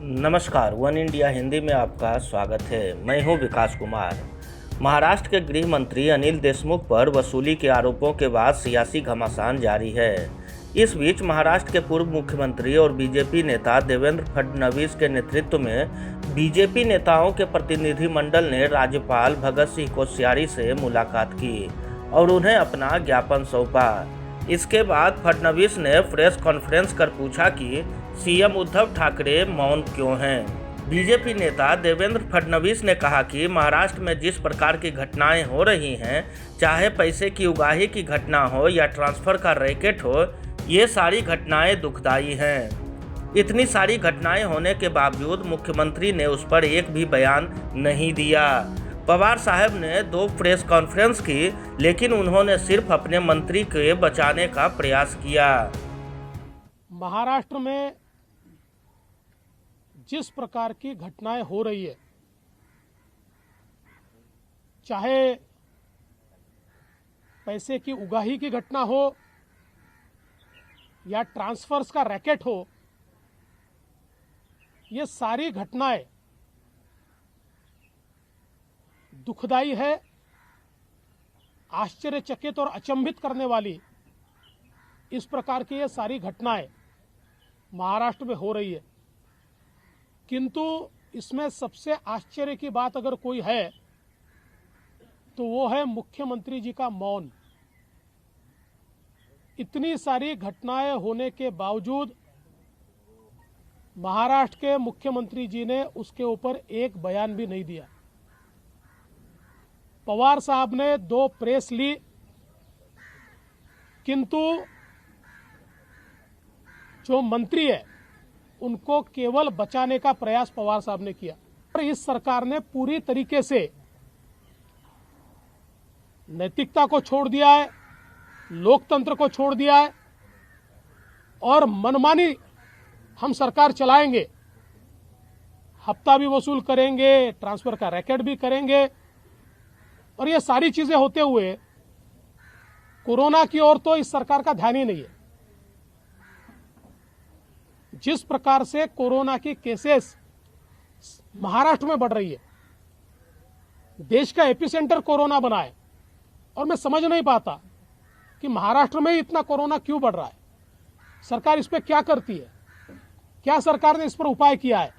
नमस्कार, one India Hindi में आपका स्वागत है। मैं हूं विकास कुमार। महाराष्ट्र के गृह मंत्री अनिल देशमुख पर वसूली के आरोपों के बाद सियासी घमासान जारी है। इस बीच महाराष्ट्र के पूर्व मुख्यमंत्री और बीजेपी नेता देवेंद्र फडणवीस के नेतृत्व में बीजेपी नेताओं के प्रतिनिधिमंडल ने राज्यपाल भगत सिंह कोश्यारी से मुलाकात की और उन्हें अपना ज्ञापन सौंपा। इसके बाद फडणवीस ने प्रेस कॉन्फ्रेंस कर पूछा कि सीएम उद्धव ठाकरे मौन क्यों हैं। बीजेपी नेता देवेंद्र फडणवीस ने कहा कि महाराष्ट्र में जिस प्रकार की घटनाएं हो रही हैं, चाहे पैसे की उगाही की घटना हो या ट्रांसफर का रैकेट हो, ये सारी घटनाएं दुखदायी हैं। इतनी सारी घटनाएं होने के बावजूद मुख्यमंत्री ने उस पर एक भी बयान नहीं दिया। पवार साहब ने 2 प्रेस कॉन्फ्रेंस की, लेकिन उन्होंने सिर्फ अपने मंत्री के बचाने का प्रयास किया। महाराष्ट्र में जिस प्रकार की घटनाएं हो रही है, चाहे पैसे की उगाही की घटना हो या ट्रांसफर्स का रैकेट हो, ये सारी घटनाएं दुखदाई है, आश्चर्यचकित और अचंभित करने वाली इस प्रकार की ये सारी घटनाएं महाराष्ट्र में हो रही है। किंतु इसमें सबसे आश्चर्य की बात अगर कोई है तो वो है मुख्यमंत्री जी का मौन। इतनी सारी घटनाएं होने के बावजूद महाराष्ट्र के मुख्यमंत्री जी ने उसके ऊपर एक बयान भी नहीं दिया। पवार साहब ने 2 प्रेस ली, किंतु जो मंत्री है उनको केवल बचाने का प्रयास पवार साहब ने किया। और इस सरकार ने पूरी तरीके से नैतिकता को छोड़ दिया है, लोकतंत्र को छोड़ दिया है और मनमानी हम सरकार चलाएंगे, हफ्ता भी वसूल करेंगे, ट्रांसफर का रैकेट भी करेंगे, और ये सारी चीजें होते हुए कोरोना की ओर तो इस सरकार का ध्यान ही नहीं है। जिस प्रकार से कोरोना की केसेस महाराष्ट्र में बढ़ रही है, देश का एपिसेंटर कोरोना बना है, और मैं समझ नहीं पाता कि महाराष्ट्र में इतना कोरोना क्यों बढ़ रहा है। सरकार इस पर क्या करती है? क्या सरकार ने इस पर उपाय किया है?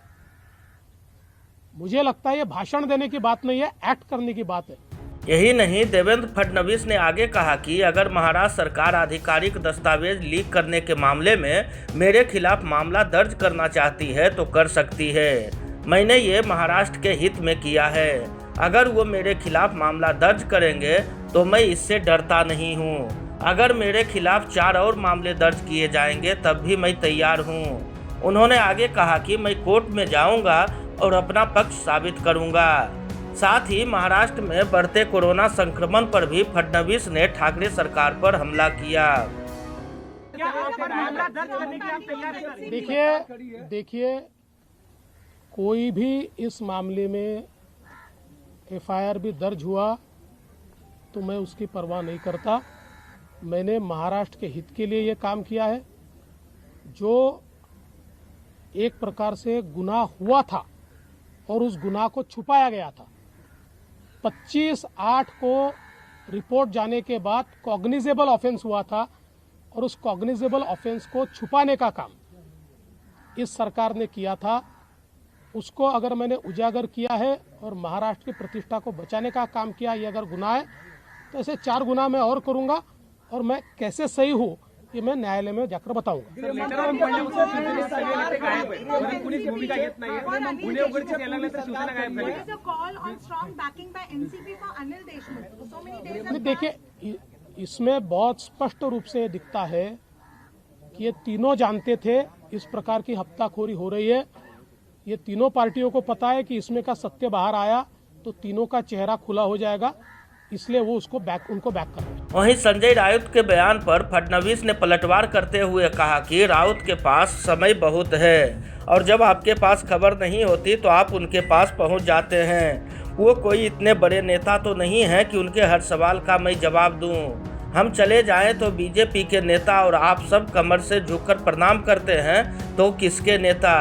मुझे लगता है ये भाषण देने की बात नहीं है, एक्ट करने की बात है। यही नहीं, देवेंद्र फडणवीस ने आगे कहा कि अगर महाराष्ट्र सरकार आधिकारिक दस्तावेज लीक करने के मामले में मेरे खिलाफ मामला दर्ज करना चाहती है तो कर सकती है। मैंने ये महाराष्ट्र के हित में किया है। अगर वो मेरे खिलाफ मामला दर्ज करेंगे तो मैं इससे डरता नहीं हूँ। अगर मेरे खिलाफ 4 और मामले दर्ज किए जाएंगे तब भी मैं तैयार हूँ। उन्होंने आगे कहा कि मैं कोर्ट में जाऊँगा और अपना पक्ष साबित करूँगा। साथ ही महाराष्ट्र में बढ़ते कोरोना संक्रमण पर भी फडणवीस ने ठाकरे सरकार पर हमला किया। देखिए, कोई भी इस मामले में एफआईआर भी दर्ज हुआ तो मैं उसकी परवाह नहीं करता। मैंने महाराष्ट्र के हित के लिए ये काम किया है। जो एक प्रकार से गुनाह हुआ था और उस गुनाह को छुपाया गया था, 25/8 को रिपोर्ट जाने के बाद कॉग्निजेबल ऑफेंस हुआ था, और उस कॉग्निजेबल ऑफेंस को छुपाने का काम इस सरकार ने किया था। उसको अगर मैंने उजागर किया है और महाराष्ट्र की प्रतिष्ठा को बचाने का काम किया, ये अगर गुनाह है तो ऐसे 4 गुनाह मैं और करूंगा, और मैं कैसे सही हूँ ये मैं न्यायालय में जाकर बताऊंगा। देखिए, इसमें बहुत स्पष्ट रूप से दिखता है कि ये तीनों जानते थे इस प्रकार की हफ्ताखोरी हो रही है। ये तीनों पार्टियों को पता है कि इसमें का सत्य बाहर आया तो तीनों का चेहरा खुला हो जाएगा, इसलिए वो उनको बैक कर रहे हैं। वहीं संजय राउत के बयान पर फडणवीस ने पलटवार करते हुए कहा कि राउत के पास समय बहुत है और जब आपके पास खबर नहीं होती तो आप उनके पास पहुंच जाते हैं। वो कोई इतने बड़े नेता तो नहीं है कि उनके हर सवाल का मैं जवाब दूं। हम चले जाएं तो बीजेपी के नेता और आप सब कमर से झुककर प्रणाम करते हैं, तो किसके नेता?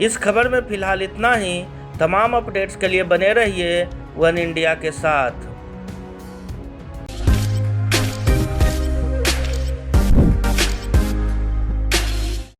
इस खबर में फिलहाल इतना ही। तमाम अपडेट्स के लिए बने रहिए वन इंडिया के साथ।